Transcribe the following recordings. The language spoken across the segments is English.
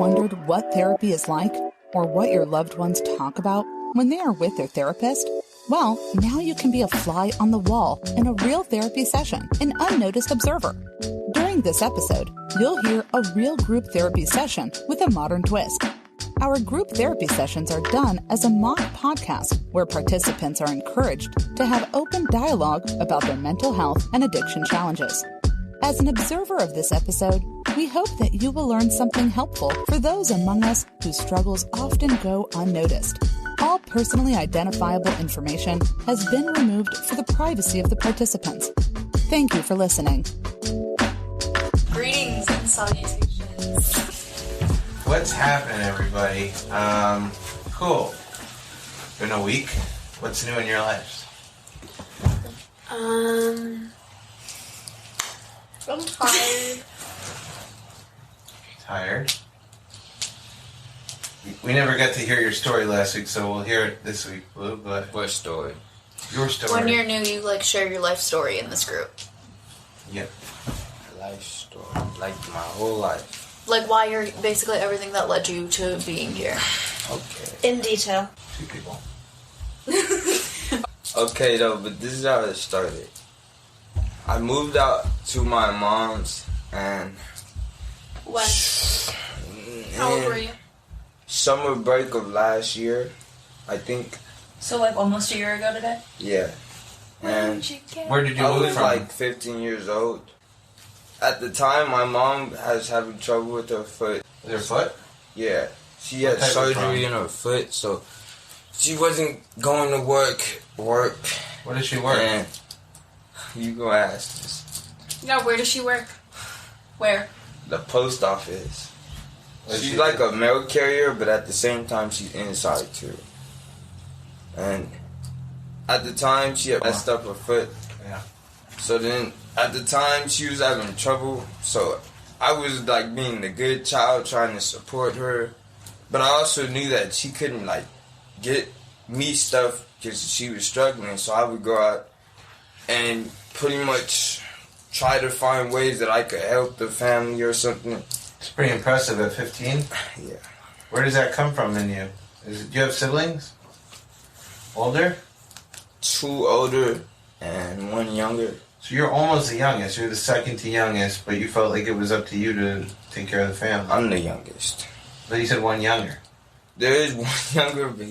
wondered what therapy is like or what your loved ones talk about when they are with their therapist? Well, now you can be a fly on the wall in a real therapy session, an unnoticed observer. During this episode, you'll hear a real group therapy session with a modern twist. Our group therapy sessions are done as a mock podcast where participants are encouraged to have open dialogue about their mental health and addiction challenges. As an observer of this episode, we hope that you will learn something helpful for those among us whose struggles often go unnoticed. All personally identifiable information has been removed for the privacy of the participants. Thank you for listening. Greetings and salutations. What's happening, everybody? Cool. Been a week. What's new in your lives? I'm tired. Tired? We never got to hear your story last week, so we'll hear it this week, Blue. But what story? Your story. When you're new, you share your life story in this group. Yep. Life story, like my whole life. Like why you're basically everything that led you to being here. Okay. In detail. 2 people. Okay, though, but this is how it started. I moved out to my mom's, and When? How old were you? Summer break of last year, I think. So almost a year ago today? Yeah. And Where did you I move was from? 15 years old. At the time, my mom was having trouble with her foot. With her foot? Yeah. She What had type of surgery problem? in her foot, so she wasn't going to work. Where does she work? And you go ask this. Yeah, where does she work? Where? The post office. What does She's she like do? a mail carrier, but at the same time, she's inside too. And at the time, she had messed up her foot. Yeah. So then, at the time, she was having trouble. So I was being the good child, trying to support her. But I also knew that she couldn't get me stuff because she was struggling. So I would go out and pretty much try to find ways that I could help the family or something. It's pretty impressive at 15. Yeah. Where does that come from in you? Do you have siblings? Older? 2 older and 1 younger. So you're almost the youngest. You're the second to youngest, but you felt like it was up to you to take care of the family. I'm the youngest. But you said 1 younger. There is 1 younger, but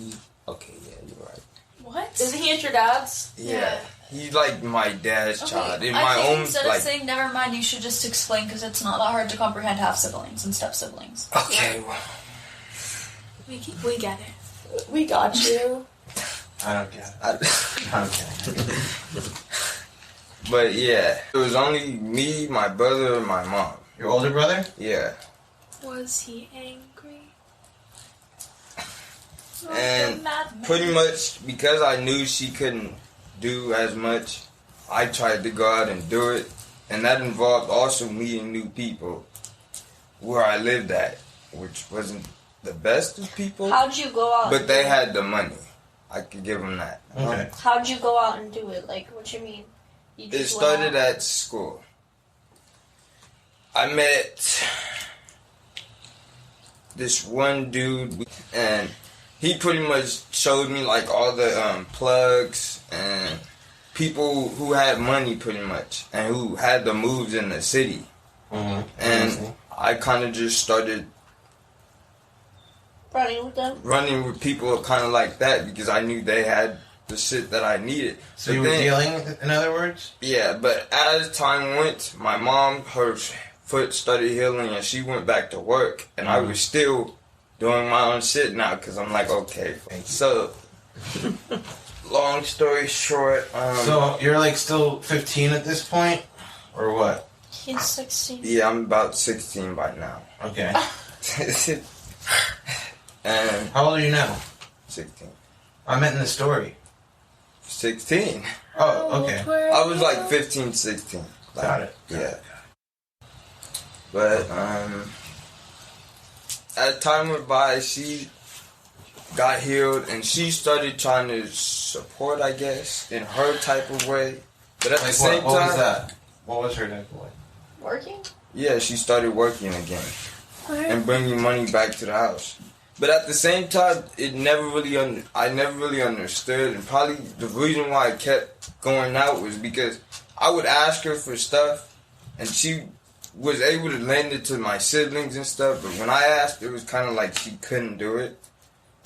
okay, yeah, you're right. What? Isn't he at your dad's? Yeah. He's like my dad's child. In I my think own, instead of saying never mind, you should just explain because it's not that hard to comprehend half siblings and step siblings. Okay, well. We get it. We got you. I don't get it. I don't get it. But yeah, it was only me, my brother, and my mom. Your older brother? Yeah. Was he angry? And pretty much because I knew she couldn't do as much, I tried to go out and do it. And that involved also meeting new people where I lived at, which wasn't the best of people. How'd you go out? But they had the money. I could give them that. Okay. How'd you go out and do it? What you mean? You It just started went out? at school. I met this one dude, and he pretty much showed me all the plugs and people who had money pretty much and who had the moves in the city. Mm-hmm. And I kind of just started running with them. running with people kind of like that because I knew they had the shit that I needed. So you were dealing, in other words? Yeah, but as time went, my mom, her foot started healing and she went back to work. And I was still doing my own shit now because I'm like, okay. So, long story short. So you're still 15 at this point? Or what? He's 16. Yeah, I'm about 16 by now. Okay. And How old are you now? 16. I meant in the story. 16. Oh, okay. I was 15, 16. Got it. Yeah. But, as time went by, she got healed and she started trying to support, I guess, in her type of way. But at the same time... What was that? What was her type of way? Working? Yeah, she started working again. and bring you money back to the house. But at the same time, I never really understood, and probably the reason why I kept going out was because I would ask her for stuff, and she was able to lend it to my siblings and stuff, but when I asked, it was kind of like she couldn't do it.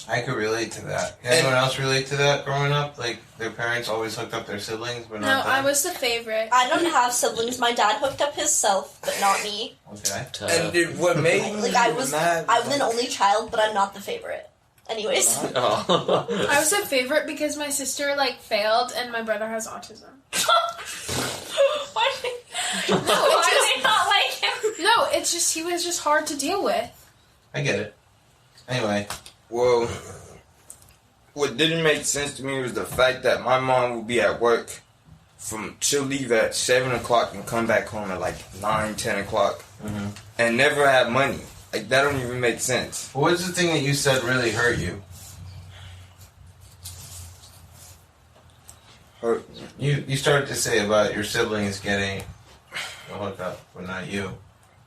I could relate to that. Anyone else relate to that growing up? Like, their parents always hooked up their siblings, but not No, I them? was the favorite. I don't have siblings. My dad hooked up himself, but not me. Okay. And what made me I mad was was an only child, but I'm not the favorite. Anyways. Oh. I was a favorite because my sister failed and my brother has autism. Why No, do they not like him? No, it's just he was just hard to deal with. I get it. Anyway. Well, what didn't make sense to me was the fact that my mom would be at work she'll leave at 7 o'clock and come back home at 9, 10 o'clock and never have money. That don't even make sense. What was the thing that you said really hurt you? Hurt me. You started to say about your siblings getting a hookup, but not you.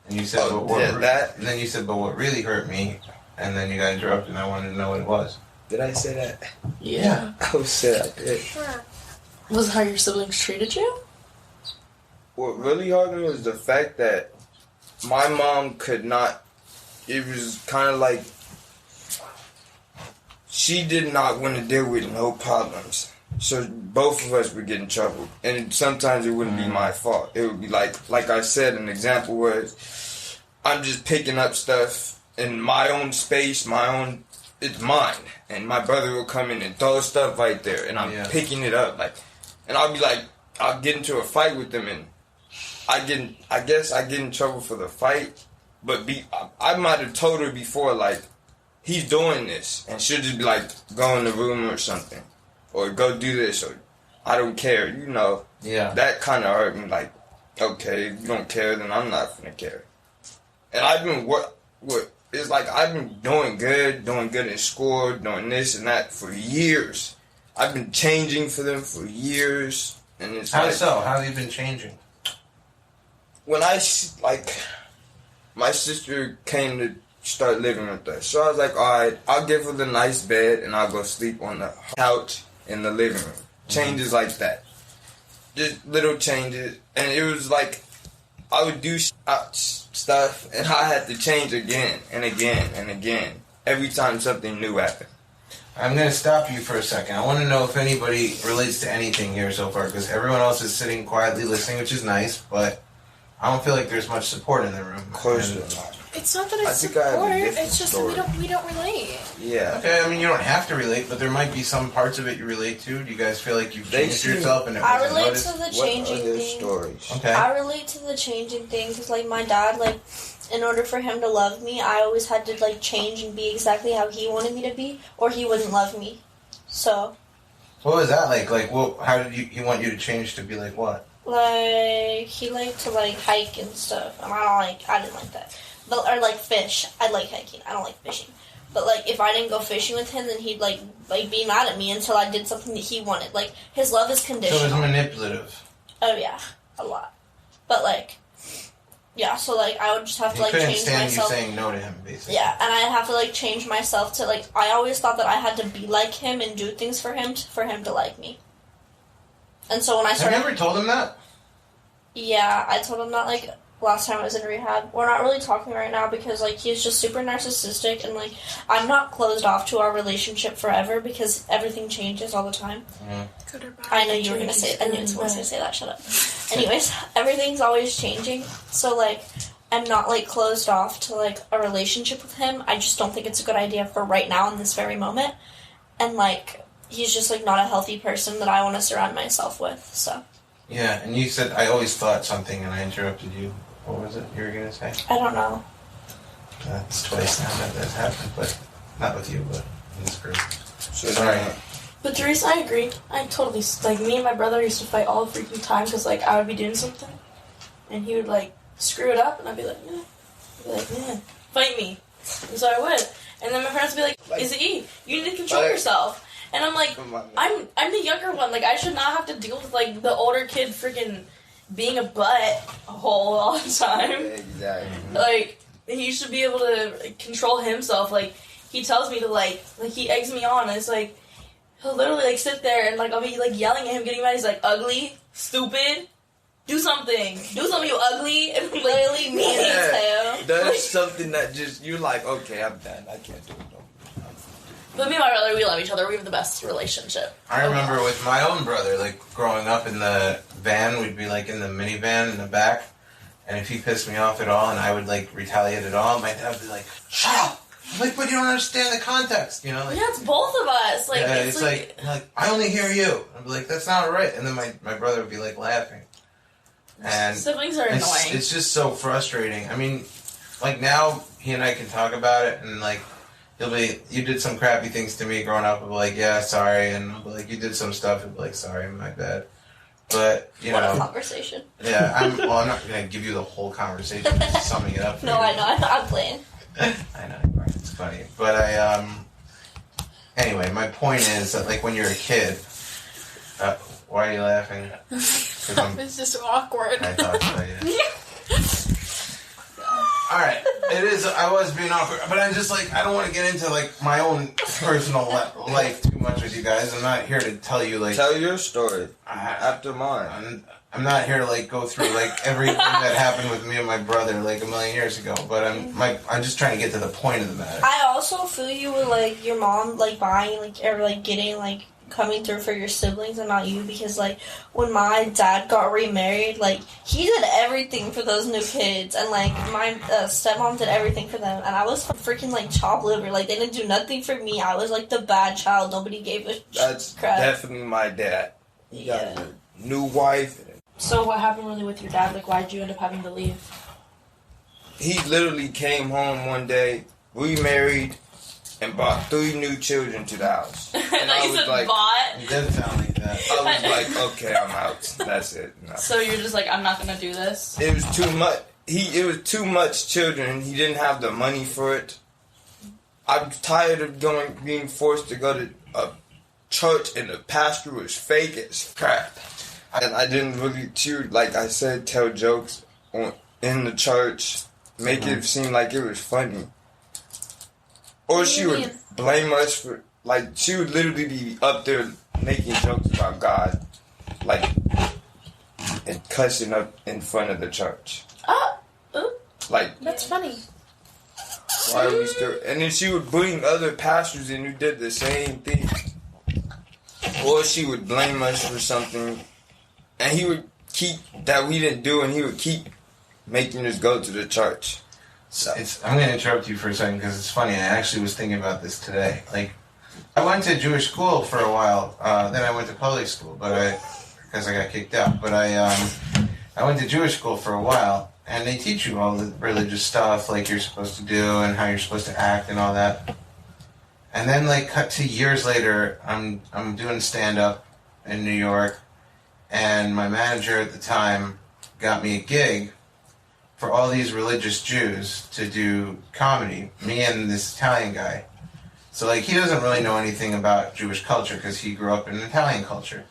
And you said, that? And then you said, but what really hurt me, and then you got interrupted and I wanted to know what it was. Did I say that? Yeah. I was said I did. Sure. Was it how your siblings treated you? What really hurt me was the fact that my mom could not. It was kind of like she did not want to deal with no problems. So both of us would get in trouble. And sometimes it wouldn't be my fault. It would be like I said, an example was I'm just picking up stuff in my own space, it's mine. And my brother will come in and throw stuff right there. And I'm picking it up. And I'll be I'll get into a fight with them and I guess I get in trouble for the fight. But I might have told her before, he's doing this. And she'll just be go in the room or something. Or go do this. Or I don't care. Yeah. That kind of hurt me. Okay, if you don't care, then I'm not going to care. And I've been, it's I've been doing good in school, doing this and that for years. I've been changing for them for years. And it's How so? How have you been changing? When my sister came to start living with us. So I was alright, I'll give her the nice bed and I'll go sleep on the couch in the living room. Changes like that. Just little changes. And it was I would do stuff and I had to change again and again and again. Every time something new happened. I'm going to stop you for a second. I want to know if anybody relates to anything here so far, because everyone else is sitting quietly listening, which is nice, but I don't feel like there's much support in the room. Of course not. It's not that it's I think I have a support. different It's just story. that we don't relate. Yeah. Okay, I mean, you don't have to relate, but there might be some parts of it you relate to. Do you guys feel like you've They changed seem- yourself and it I wasn't relate noticed? to the What changing other thing. stories? Okay. I relate to the changing thing because, my dad, in order for him to love me, I always had to, change and be exactly how he wanted me to be, or he wouldn't love me. So. What was that like? How did he want you to change to be like what? He liked to, hike and stuff, and I didn't like that. But, or, fish. I like hiking. I don't like fishing. But, if I didn't go fishing with him, then he'd, be mad at me until I did something that he wanted. His love is So conditional. it was manipulative. Oh, yeah. A lot. But, yeah, so, I would just have to, He couldn't change stand myself. you saying no to him, basically. Yeah, and I'd have to, change myself to, I always thought that I had to be like him and do things for him to like me. And so when I Have you started... ever told him that? Yeah, I told him that, last time I was in rehab. We're not really talking right now because, he's just super narcissistic and, I'm not closed off to our relationship forever because everything changes all the time. Good or bad. I know you were going to say... I knew someone was going to say that. Shut up. Anyways, everything's always changing. So, I'm not, closed off to, a relationship with him. I just don't think it's a good idea for right now in this very moment. And, he's just, not a healthy person that I want to surround myself with, so... Yeah, and you said, I always thought something and I interrupted you. What was it you were going to say? I don't know. That's twice now that that's happened, but not with you, but in this group. So Sorry. But Teresa, I agree. I totally, me and my brother used to fight all the freaking time because, I would be doing something, and he would, screw it up, and I'd be like, fight me. And so I would. And then my parents would be like, Izzy, you need to control yourself. And I'm like, I'm the younger one. I should not have to deal with, the older kid freaking being a butt hole all the time. Exactly. he should be able to control himself. Like, he tells me to, like he eggs me on, and it's like, he'll literally, like, sit there, and, like, I'll be, like, yelling at him, getting mad. He's like, ugly, stupid, do something, you ugly, and literally me and his tail. That's something that just, you're like, okay, I'm done, I can't do it no more. But me and my brother, we love each other. We have the best relationship. I remember with my own brother, like, growing up in the van, we'd be, like, in the minivan in the back, and if he pissed me off at all and I would, like, retaliate at all, my dad would be like, shut up! I'm like, but you don't understand the context, you know? Like, yeah, it's both of us. Like, yeah, it's like, I only hear you. I'd be like, that's not right. And then my brother would be, like, laughing. And siblings are annoying. It's just so frustrating. I mean, like, now he and I can talk about it, and, like, you did some crappy things to me growing up. I'll be like, yeah, sorry. And I'll be like, you did some stuff. He'll be like, sorry, my bad. But, you know. What a conversation. Yeah, I'm not going to give you the whole conversation, just summing it up. No, I know. I'm playing. I know, you are. It's funny. But anyway, my point is that, like, when you're a kid, why are you laughing? It's just awkward. I thought so, yeah. Alright, it is, I was being awkward, but I'm just like, I don't want to get into, like, my own personal life too much with you guys. I'm not here to tell you, like... Tell your story after mine. I'm not here to, like, go through, like, everything that happened with me and my brother, like, a million years ago, but I'm just trying to get to the point of the matter. I also feel you with, like, your mom, like, buying, like, or, like, getting, like, coming through for your siblings and not you, because, like, when my dad got remarried, like, he did everything for those new kids, and, like, my stepmom did everything for them, and I was freaking, like, chopped liver. Like, they didn't do nothing for me. I was, like, the bad child. Nobody gave a That's crap. definitely my dad. He got a new wife. So what happened really with your dad? Like, why did you end up having to leave? He literally came home one day, we married, and brought 3 new children to the house. And I was like, bought? It doesn't sound like that. I was like, okay, I'm out. That's it. No. So you're just like, I'm not gonna do this? It was too much. It was too much children. He didn't have the money for it. I'm tired of being forced to go to a church and the pastor was fake as crap. And I didn't really, like I said, tell jokes in the church, make it seem like it was funny. Or she would blame us for, like, she would literally be up there making jokes about God, like, and cussing up in front of the church. Like, That's funny. why are we still? And then she would bring other pastors in who did the same thing. Or she would blame us for something, and he would keep that we didn't do, and he would keep making us go to the church. So I'm going to interrupt you for a second because it's funny. I actually was thinking about this today. Like, I went to Jewish school for a while. Then I went to public school, because I got kicked out. But I went to Jewish school for a while, and they teach you all the religious stuff, like you're supposed to do and how you're supposed to act and all that. And then, like, cut to years later, I'm doing stand-up in New York, and my manager at the time got me a gig for all these religious Jews to do comedy, me and this Italian guy. So, like, he doesn't really know anything about Jewish culture because he grew up in Italian culture.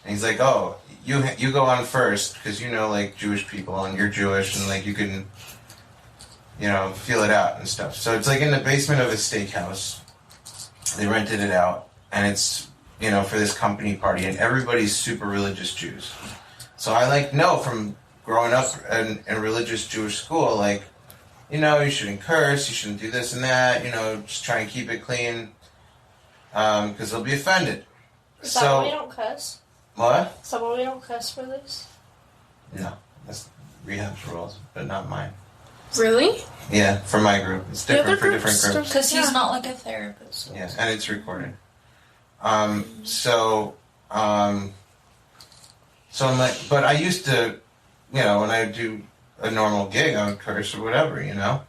And he's like, oh, you go on first because you know, like, Jewish people and you're Jewish and, like, you can, you know, feel it out and stuff. So it's, like, in the basement of a steakhouse. They rented it out, and it's, you know, for this company party, and everybody's super religious Jews. So I, like, know from growing up in religious Jewish school, like, you know, you shouldn't curse, you shouldn't do this and that, you know, just try and keep it clean, because they'll be offended. Is that why we don't cuss? What? Is that why we don't cuss for this? No, that's rehab's rules, but not mine. Really? Yeah, for my group. It's different for different groups. Because he's not like a therapist. Yeah, and it's recorded. So I'm like, but I used to, you know, when I would do a normal gig, I would curse or whatever, you know?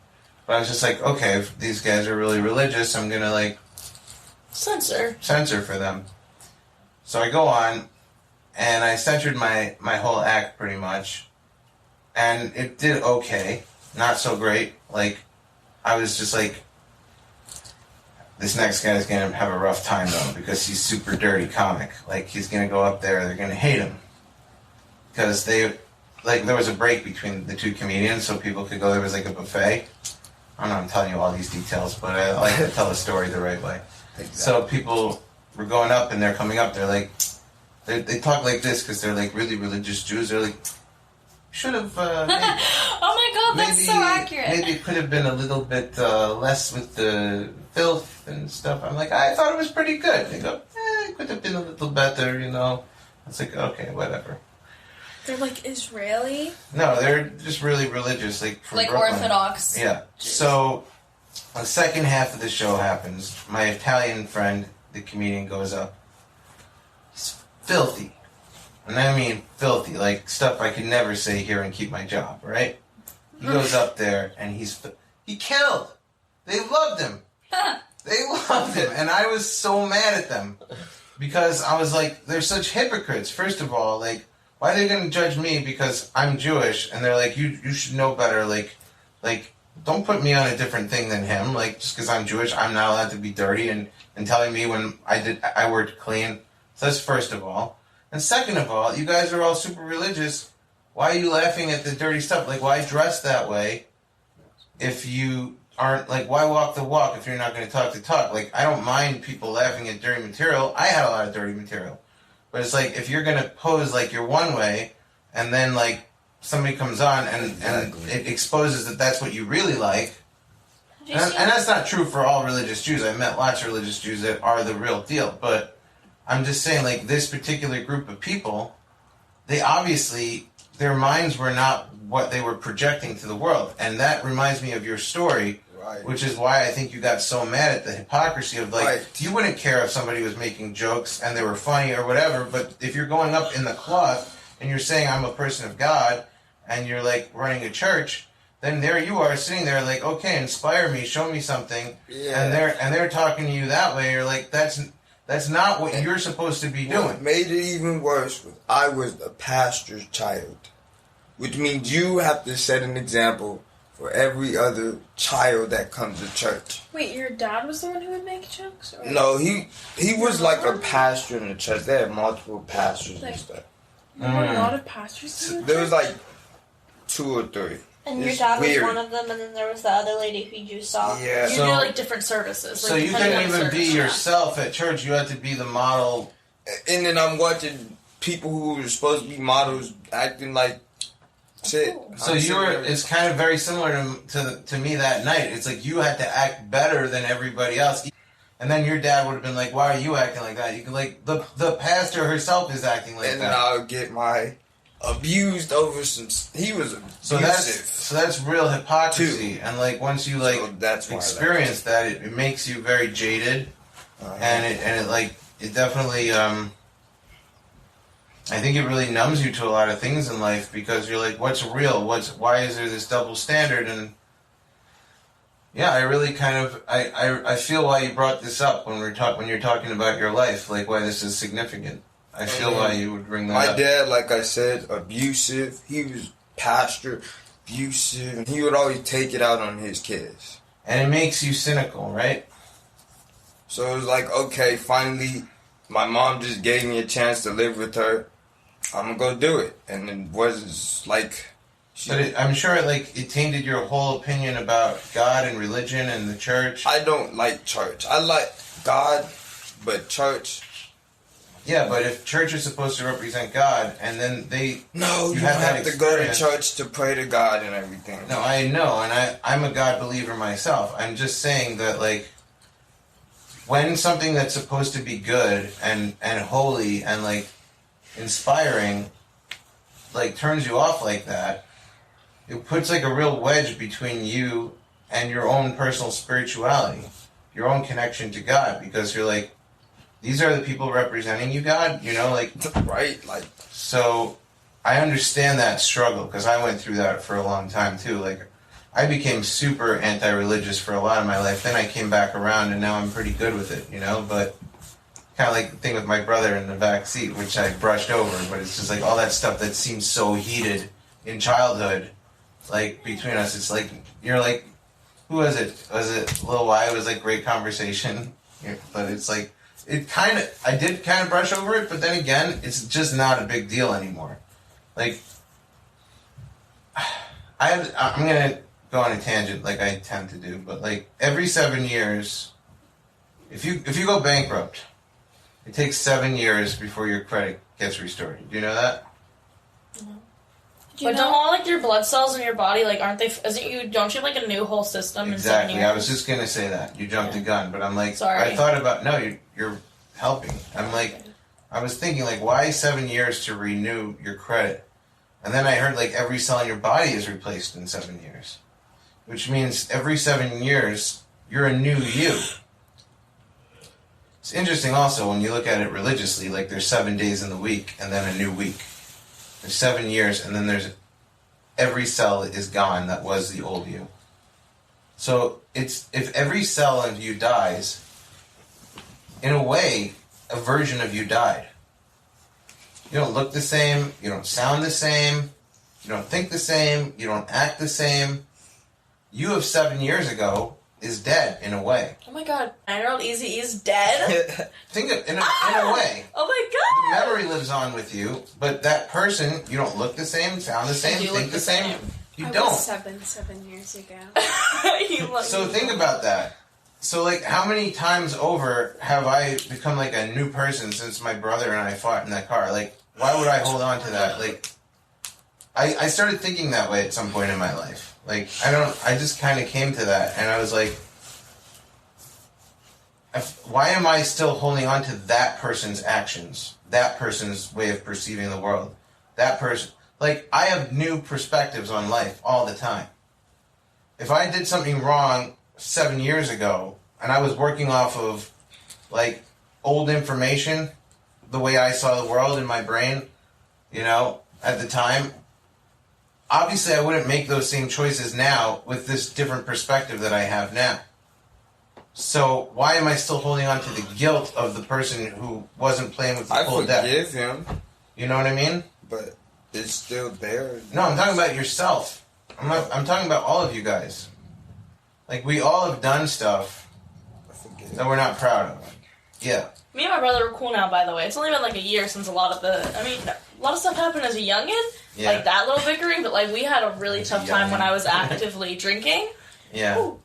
But I was just like, okay, if these guys are really religious, I'm gonna, like, censor for them. So I go on, and I censored my whole act pretty much, and it did okay. Not so great. Like, I was just like, this next guy's gonna have a rough time though, because he's super dirty comic. Like, he's gonna go up there, they're gonna hate him. Because there was a break between the two comedians, so people could go, there was like a buffet. I don't know, I'm telling you all these details, but I like to tell the story the right way. Exactly. So people were going up and they're coming up, they're like, they talk like this because they're like really religious Jews. They're like, should have, oh my god, that's so accurate. Maybe it could have been a little bit less with the filth and stuff. I'm like, I thought it was pretty good. They go, it could have been a little better, you know. It's like, okay, whatever. They're like Israeli? No, they're just really religious, like from Brooklyn. Orthodox. Yeah. So the second half of the show happens. My Italian friend, the comedian, goes up. He's filthy. And I mean filthy, like stuff I could never say here and keep my job, right? He goes up there and he killed. They loved him. They loved him. And I was so mad at them because I was like, they're such hypocrites. First of all, like, why are they going to judge me because I'm Jewish? And they're like, you should know better. Like, don't put me on a different thing than him. Like, just because I'm Jewish, I'm not allowed to be dirty and telling me when I worked clean. So that's first of all. And second of all, you guys are all super religious. Why are you laughing at the dirty stuff? Like, why dress that way if you aren't, like, why walk the walk if you're not going to talk the talk? Like, I don't mind people laughing at dirty material. I had a lot of dirty material. But it's like, if you're going to pose like you're one way, and then like somebody comes on and it exposes that that's what you really like. And that's not true for all religious Jews. I've met lots of religious Jews that are the real deal. But I'm just saying, like, this particular group of people, they obviously, their minds were not what they were projecting to the world. And that reminds me of your story. Right. Which is why I think you got so mad at the hypocrisy of, like, right. You wouldn't care if somebody was making jokes and they were funny or whatever, but if you're going up in the cloth and you're saying I'm a person of God and you're, like, running a church, then there you are sitting there like, okay, inspire me, show me something, and they're talking to you that way. You're like, that's not what you're supposed to be doing. What made it even worse was I was a pastor's child, which means you have to set an example for every other child that comes to church. Wait, your dad was the one who would make jokes? Or? No, he was like a pastor in the church. They had multiple pastors and stuff. There were a lot of pastors in the church? There was like 2 or 3. And your dad was one of them, and then there was the other lady who you saw. Yeah. You did like different services. So you couldn't even be yourself at church. You had to be the model. And then I'm watching people who were supposed to be models acting like shit. So it's kind of very similar to me that night. It's like you had to act better than everybody else. And then your dad would have been like, why are you acting like that? You could, like, the pastor herself is acting like that. And then I'll get my abused over some, he was abusive. So that's real hypocrisy. Too. And, like, once you, like, experience that, it makes you very jaded. And it definitely, I think it really numbs you to a lot of things in life because you're like, what's real? Why is there this double standard? And yeah, I really kind of, I feel why you brought this up when you're talking about your life, like why this is significant. I feel why you would bring that up. My dad, like I said, abusive. He was pastor, abusive. And he would always take it out on his kids. And it makes you cynical, right? So it was like, okay, finally, my mom just gave me a chance to live with her. I'm gonna go do it. And it was like... But I'm sure it tainted your whole opinion about God and religion and the church. I don't like church. I like God, but church... Yeah, but if church is supposed to represent God, and then you have to go to church to pray to God and everything. No, I know, and I'm a God believer myself. I'm just saying that, like, when something that's supposed to be good and holy and, like, inspiring, like, turns you off like that, it puts, like, a real wedge between you and your own personal spirituality, your own connection to God, because you're like, these are the people representing you, God, you know, like... Right, like... So, I understand that struggle, because I went through that for a long time, too. Like, I became super anti-religious for a lot of my life, then I came back around, and now I'm pretty good with it, you know, but... Kind of like the thing with my brother in the back seat, which I brushed over, but it's just like all that stuff that seems so heated in childhood, like, between us, it's like, you're like, who was it? Was it Lil Y? It was like great conversation, but it's like, I did kind of brush over it, but then again, it's just not a big deal anymore. Like, I'm going to go on a tangent like I tend to do, but like every 7 years, if you go bankrupt, it takes 7 years before your credit gets restored. Do you know that? But don't all like your blood cells in your body don't you have like a new whole system Exactly. in 7 years? I was just gonna say that. You jumped the gun, but I'm like, sorry. I thought about you're helping. I'm like, I was thinking like, why 7 years to renew your credit? And then I heard like every cell in your body is replaced in 7 years, which means every 7 years you're a new you. It's interesting also when you look at it religiously, like there's 7 days in the week and then a new week. There's 7 years and then there's every cell is gone that was the old you. So it's if every cell of you dies, in a way, a version of you died. You don't look the same, you don't sound the same, you don't think the same, you don't act the same. You of 7 years ago is dead in a way. Oh my god, 9-year-old Easy is dead? Think of, in a way. Oh my god! The memory lives on with you, but that person, you don't look the same, sound the same, think the same. You don't. Was 7 years ago. So think about that. So like, how many times over have I become like a new person since my brother and I fought in that car? Like, why would I hold on to that? Like, I started thinking that way at some point in my life. Like, I just kind of came to that, and I was like, why am I still holding on to that person's actions? That person's way of perceiving the world? That person, like, I have new perspectives on life all the time. If I did something wrong 7 years ago, and I was working off of, like, old information, the way I saw the world in my brain, you know, at the time, obviously I wouldn't make those same choices now with this different perspective that I have now. So why am I still holding on to the guilt of the person who wasn't playing with the full deck? I forgive him. You know what I mean? But it's still there. No, I'm talking about yourself. I'm talking about all of you guys. Like, we all have done stuff that we're not proud of. Yeah. Me and my brother are cool now, by the way. It's only been like a year since a lot of stuff happened as a youngin'. Yeah. Like that little bickering, but like we had a really tough time when I was actively drinking. Yeah. Ooh.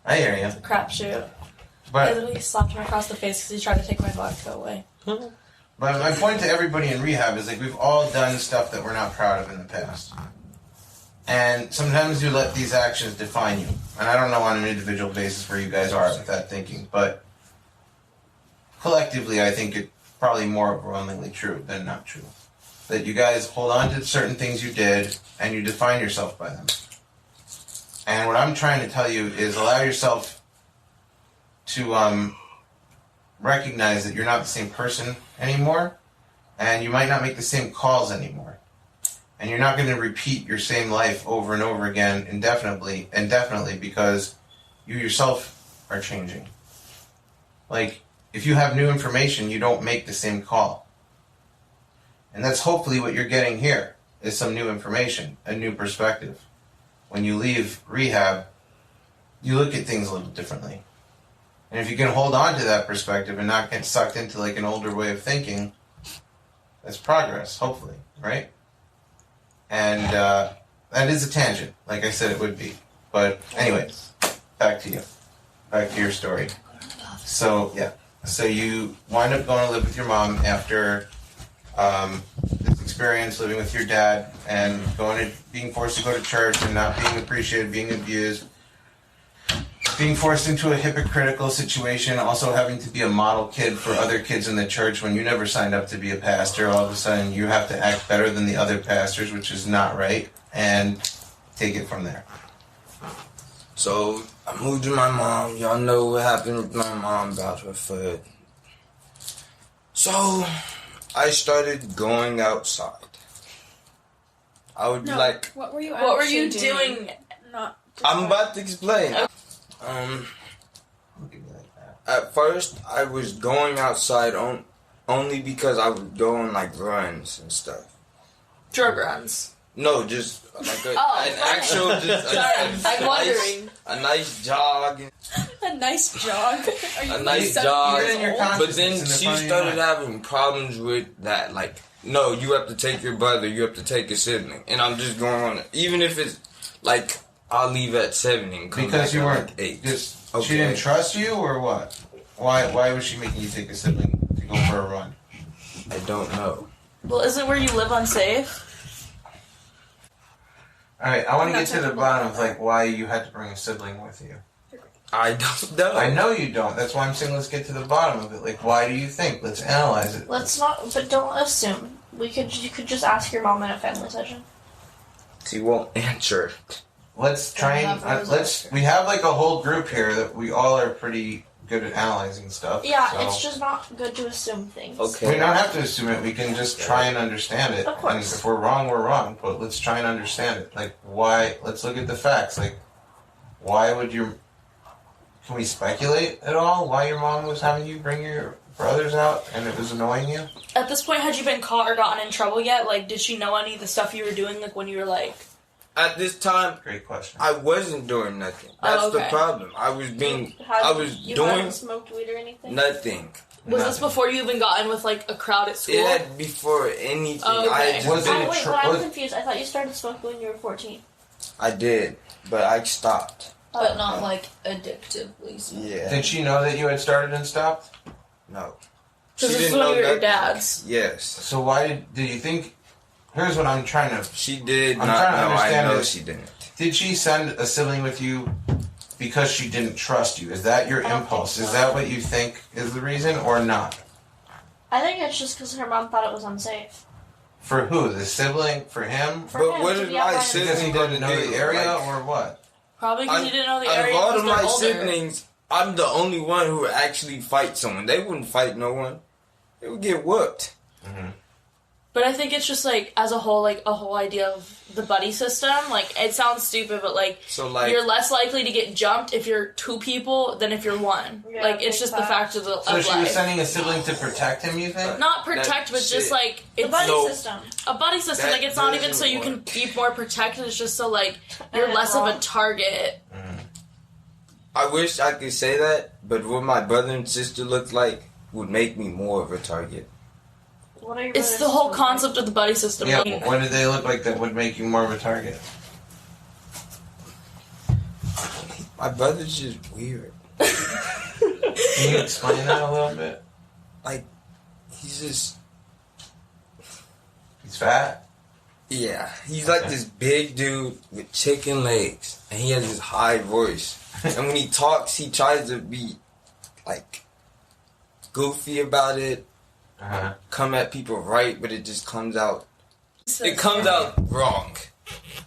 I hear you. Crapshoot. I But literally slapped him across the face because he tried to take my vodka away. But my point to everybody in rehab is, like, we've all done stuff that we're not proud of in the past. And sometimes you let these actions define you. And I don't know on an individual basis where you guys are with that thinking, but collectively I think it's probably more overwhelmingly true than not true. That you guys hold on to certain things you did and you define yourself by them. And what I'm trying to tell you is allow yourself to recognize that you're not the same person anymore, and you might not make the same calls anymore. And you're not going to repeat your same life over and over again indefinitely because you yourself are changing. Like, if you have new information, you don't make the same call. And that's hopefully what you're getting here, is some new information, a new perspective. When you leave rehab, you look at things a little differently. And if you can hold on to that perspective and not get sucked into like an older way of thinking, that's progress, hopefully, right? And that is a tangent, like I said it would be. But anyways, back to you. Back to your story. So, yeah. So you wind up going to live with your mom after this experience, living with your dad, and being forced to go to church and not being appreciated, being abused, being forced into a hypocritical situation, also having to be a model kid for other kids in the church when you never signed up to be a pastor. All of a sudden you have to act better than the other pastors, which is not right, and take it from there. So I moved to my mom. Y'all know what happened with my mom about her foot. So I started going outside. I would be like, What were you What were you doing? Not. I'm about to explain. At first, I was going outside only because I would go on like runs and stuff. Drug runs. No, just like an Oh, actual, I'm wondering. a nice jog, A nice jog. Are you a nice 7 jog. years in your old? conscience. But then It's in the she front of your started mind. having problems with that. Like, no, you have to take your brother, you have to take a sibling, and I'm just going on. Even if it's like I'll leave at 7 and come Because back you at weren't like 8. just Okay. she didn't trust you, or what? Why was she making you take a sibling to go for a run? I don't know. Well, isn't where you live unsafe? All right, I want to I'm get not to the talking bottom about of like why you had to bring a sibling with you. I don't know. I know you don't. That's why I'm saying let's get to the bottom of it. Like, why do you think? Let's analyze it. Let's not, but don't assume. You could just ask your mom in a family session. She won't answer. Let's try and we have like a whole group here that we all are pretty good at analyzing stuff. Yeah, so. it's just not good to assume things. Okay. We don't have to assume it. We can just try and understand it. Of course. And if we're wrong, we're wrong. But let's try and understand it. Like, why? Let's look at the facts. Like, why would your? Can we speculate at all why your mom was having you bring your brothers out and it was annoying you? At this point, had you been caught or gotten in trouble yet? Like, did she know any of the stuff you were doing, like, when you were, like... At this time, Great question. I wasn't doing nothing. That's Oh, okay. the problem. I was You doing hadn't smoked weed or anything? nothing. Was this Nothing. before you even got in with, like, a crowd at school? It had before anything. Oh, I okay. had just Was been, it- Wait, but I'm confused. I thought you started smoking when you were 14. I did, but I stopped. But not like addictively. Yeah. Did she know that you had started and stopped? No. Because She this is didn't one know of your nothing. dads. Yes. So why did you think? Here's what I'm trying to. She did I'm not trying to know. I understand know this. she didn't. Did she send a sibling with you because she didn't trust you? Is that your I don't impulse? think Is so. that what you think is the reason, or not? I think it's just because her mom thought it was unsafe. For who? The sibling? For him? For But him what to is be out my by sibling Because he himself. didn't gonna know do? the area, Like, or what? Probably because you didn't know the Out of area all because of they're my older. siblings, I'm the only one who would actually fight someone. They wouldn't fight no one. They would get whooped. But I think it's just, like, as a whole, like, a whole idea of the buddy system. Like, it sounds stupid, but, like, So like, you're less likely to get jumped if you're 2 people than if you're 1. Yeah, like, it's big just the fact. fact of the So of she life. was sending a sibling to protect him, you think? Not protect, but That just, shit. like, The it's buddy No. system. a buddy system. That Like, it's not even doesn't so you can work. be more protected. It's just so, like, you're And less of a wrong. target. I wish I could say that, but what my brother and sister looked like would make me more of a target. What are your It's brothers the whole and sisters concept of the buddy system. Yeah. Like, What did they look like that would make you more of a target? My brother's just weird. Can you explain that a little bit? Like, he's just, He's fat. yeah, he's like this big dude with chicken legs, and he has this high voice. And when he talks, he tries to be like goofy about it, Uh-huh. come at people right, but it just comes out. It comes out wrong,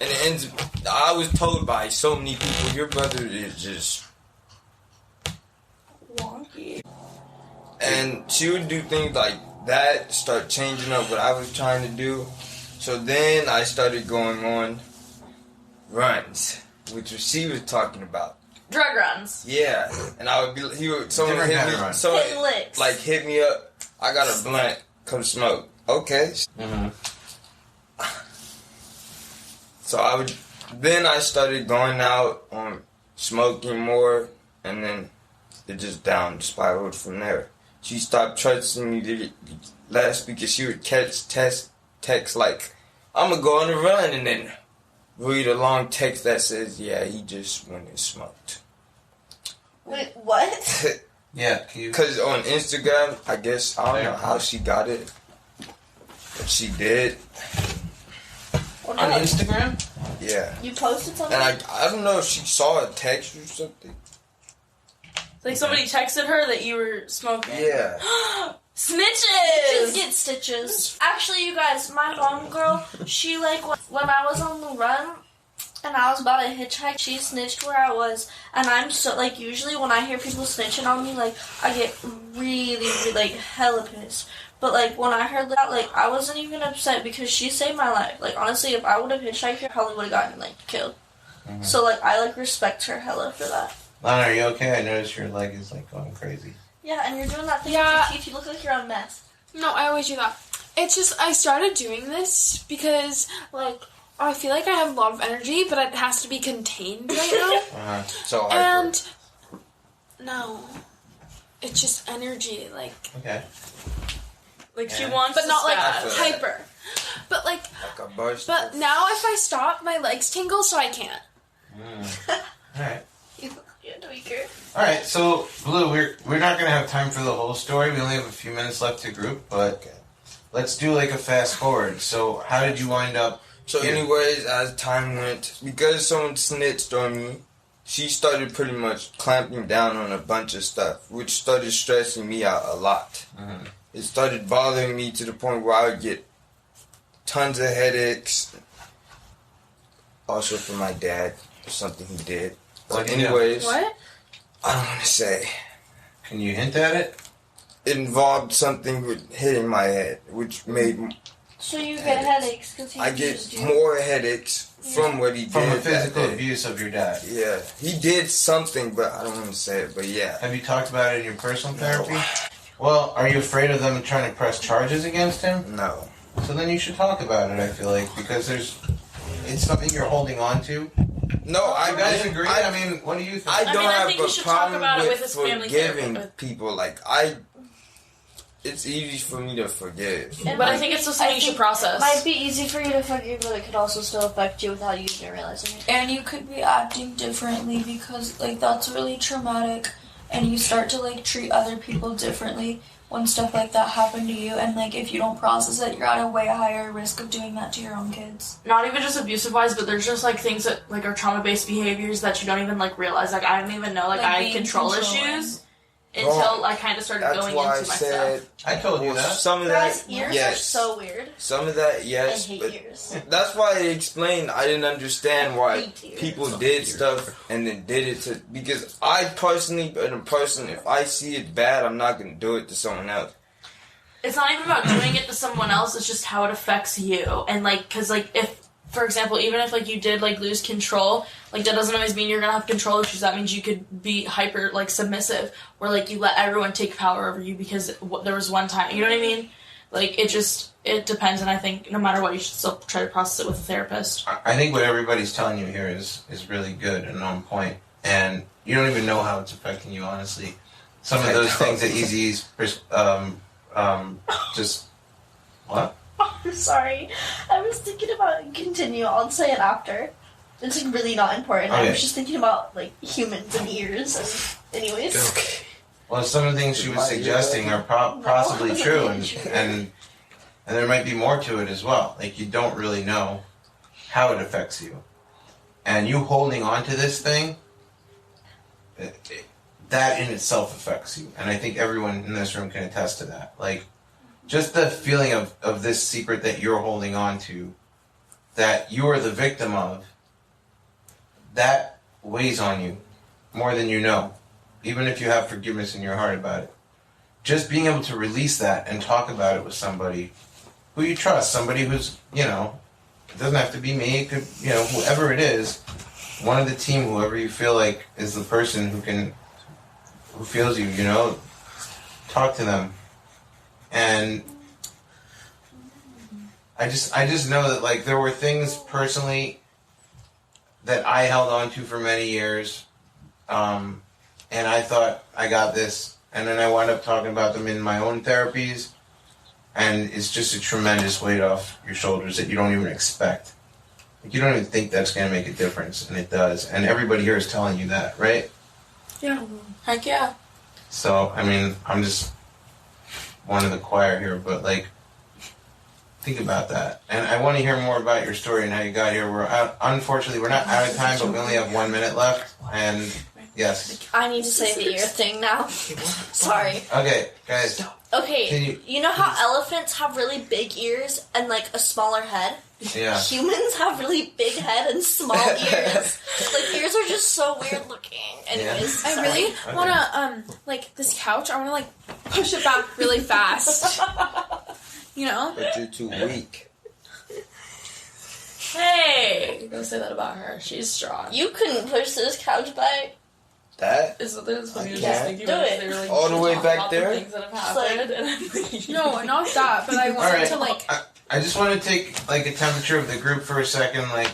and it ends. I was told by so many people, your brother is just. wonky. And she would do things like that, start changing up what I was trying to do. So then I started going on runs, which she was talking about. Drug runs. Yeah, and I would be, someone Different hit kind of me, run. someone Hitting licks. like hit me up. I got a blunt, come smoke. Okay. So then I started going out on smoking more, and then it just down spiraled from there. She stopped trusting me last week, because she would catch text like, I'm gonna go on a run, and then read a long text that says, yeah, he just went and smoked. Wait, what? Yeah. Can you? Because on Instagram, I guess, I don't know how she got it, but she did. Well, On no, Instagram? Oh, Yeah. you posted something? And I don't know if she saw a text or something. Like, somebody texted her that you were smoking. Yeah. Just Snitches! get stitches. Actually, you guys, my homegirl, she, like, when I was on the run and I was about to hitchhike, she snitched where I was. And I'm so, like, usually when I hear people snitching on me, like, I get really, like, hella pissed. But, like, when I heard that, like, I wasn't even upset because she saved my life. Like, honestly, if I would have hitchhiked her, I probably would have gotten, like, killed. So, like, I, like, respect her hella for that. Lana, are you okay? I noticed your leg is like going crazy. Yeah, and you're doing that thing Yeah. with your teeth. You look like you're on meth. No, I always do that. It's just, I started doing this because, like, I feel like I have a lot of energy, but it has to be contained right Uh-huh. So now. And, no. It's just energy, like, Okay. Like, she Yeah. wants but to not, like, spaz. feel that. hyper. But like a burst. but now if I stop, my legs tingle, so I can't. Alright. You tweaker. Alright, so Blue, we're not gonna have time for the whole story. We only have a few minutes left to group, but let's do like a fast forward. So how did you wind up? So anyways, as time went, because someone snitched on me, she started pretty much clamping down on a bunch of stuff, which started stressing me out a lot. Mm-hmm. It started bothering me to the point where I would get tons of headaches. Also from my dad, for something he did. What But did he do? anyways, What? I don't want to say. Can you hint at it? It involved something with hitting my head, which made So you get headaches because he I abused get you. more headaches from what he did. From the that physical day. abuse of your dad. Yeah, he did something, but I don't want to say it. But yeah, Have you talked about it in your personal therapy? Well, are you afraid of them trying to press charges against him? no. So then you should talk about it, I feel like, because it's something you're holding on to. No, I You guys didn't- agree? I mean, what do you think? I don't I have think he a should talk problem about it with with his family forgiving therapist. people. Like it's easy for me to forgive. But I think it's still something you should process. Might be easy for you to forgive, but it could also still affect you without you even realizing it. And you could be acting differently because, like, that's really traumatic. And you start to, like, treat other people differently when stuff like that happened to you. And, like, if you don't process it, you're at a way higher risk of doing that to your own kids. Not even just abusive wise, but there's just like things that like are trauma based behaviors that you don't even like realize. Like I didn't even know like I being had control controlling. issues until I kind of started That's going why into I my said stuff. I told you that. some of Guys, that. ears Yes, are so weird. some of that. I Yes, hate but ears. that's why I explained. I didn't understand why hate ears. people did stuff and then did it to. Because I personally, as a person, if I see it bad, I'm not gonna do it to someone else. It's not even about doing it to someone else. It's just how it affects you. And like, cause like if, for example, even if like you did like lose control, like that doesn't always mean you're gonna have control issues. That means you could be hyper like submissive, where like you let everyone take power over you because there was one time. You know what I mean? Like it depends. And I think no matter what, you should still try to process it with a therapist. I think what everybody's telling you here is really good and on point, and you don't even know how it's affecting you, honestly. Some of those things that Easy's just what? I'm sorry. I was thinking about continue. I'll say it after. It's like really not important. I Okay. was just thinking about like humans and ears. And anyways, Okay. Well, some of the things she was suggesting are possibly true, and there might be more to it as well. Like you don't really know how it affects you, and you holding on to this thing, that in itself affects you. And I think everyone in this room can attest to that. Like just the feeling of this secret that you're holding on to, that you are the victim of, that weighs on you more than you know. Even if you have forgiveness in your heart about it. Just being able to release that and talk about it with somebody who you trust, somebody who's, it doesn't have to be me, it could, whoever it is, one of the team, whoever you feel like is the person who feels you, talk to them. And I just know that, like, there were things personally that I held on to for many years, and I thought I got this, and then I wound up talking about them in my own therapies, and it's just a tremendous weight off your shoulders that you don't even expect. Like, you don't even think that's going to make a difference, and it does. And everybody here is telling you that, right? Yeah. Heck yeah. So, I mean, I'm just one of the choir here, but, like, think about that. And I want to hear more about your story and how you got here. Unfortunately, we're not out of time, but we only have 1 minute left, and... Yes. I need to say the ear thing now. Sorry. Okay, guys. Okay, you know how elephants have really big ears and like a smaller head? Yeah. Humans have really big head and small ears. Like ears are just so weird looking. Anyways, I really want to, like, this couch, I want to, like, push it back really fast. But you're too weak. Hey, don't say that about her. She's strong. You couldn't push this couch back. That? It's funny. I Just can't. thinking Do about it. they were, like, All the way talking back about there? the things that have happened, and I'm like, No, not that, but I wanted Alright. to, like... I just want to take, like, a temperature of the group for a second. Like,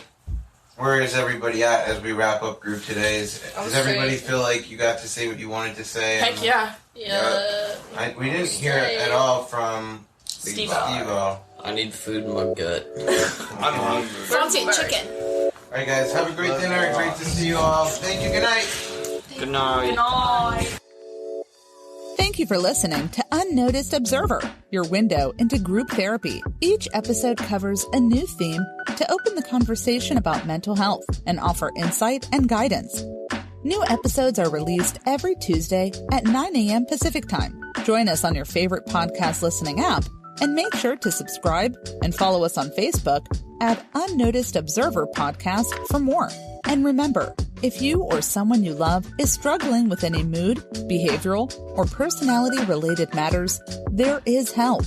where is everybody at as we wrap up group today? Does everybody feel like you got to say what you wanted to say? heck yeah. Yeah. We didn't hear at all from Steve-O. Steve-O. I need food in my gut. I'm hungry. Fancy chicken. All right, guys. Have a great dinner. Great to see you all. Thank you. Good night. Good night. Good night. Thank you for listening to Unnoticed Observer, your window into group therapy. Each episode covers a new theme to open the conversation about mental health and offer insight and guidance. New episodes are released every Tuesday at 9 a.m. Pacific Time. Join us on your favorite podcast listening app and make sure to subscribe and follow us on Facebook at Unnoticed Observer Podcast for more. And remember, if you or someone you love is struggling with any mood, behavioral, or personality-related matters, there is help.